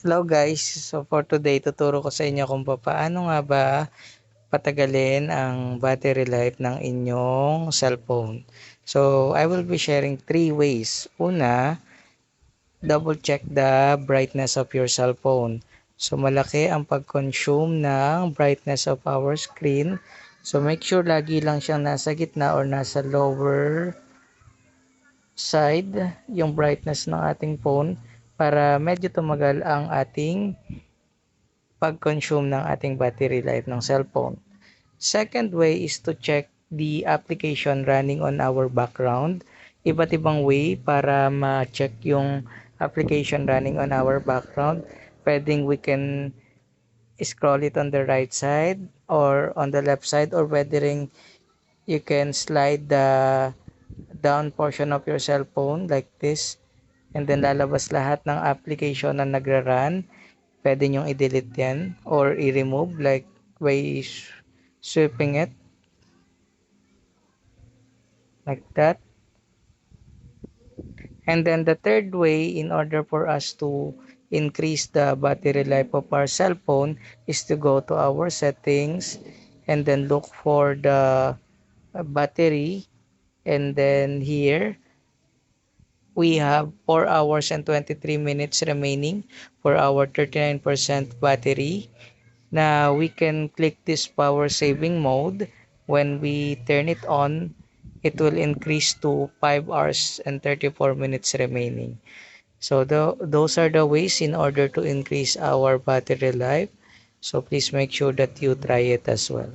Hello guys, so for today tuturo ko sa inyo kung paano nga ba patagalin ang battery life ng inyong cellphone. So I will be sharing 3 ways. Una, double check the brightness of your cellphone. So malaki ang pag-consume ng brightness of our screen. So make sure lagi lang siyang nasa gitna or nasa lower side yung brightness ng ating phone para medyo tumagal ang ating pag-consume ng ating battery life ng cellphone. Second way is to check the application running on our background. Iba't ibang way para ma-check yung application running on our background. Pwedeng we can scroll it on the right side or on the left side, or whether you can slide the down portion of your cell phone like this, and then lalabas lahat ng application na nagra-run. Pwede nyong i-delete yan or i-remove like by sweeping it like that. And then the third way, in order for us to increase the battery life of our cell phone, is to go to our settings and then look for the battery. And then here we have 4 hours and 23 minutes remaining for our 39% battery. Now we can click this power saving mode. When we turn it on, it will increase to 5 hours and 34 minutes remaining. So those are the ways in order to increase our battery life. So please make sure that you try it as well.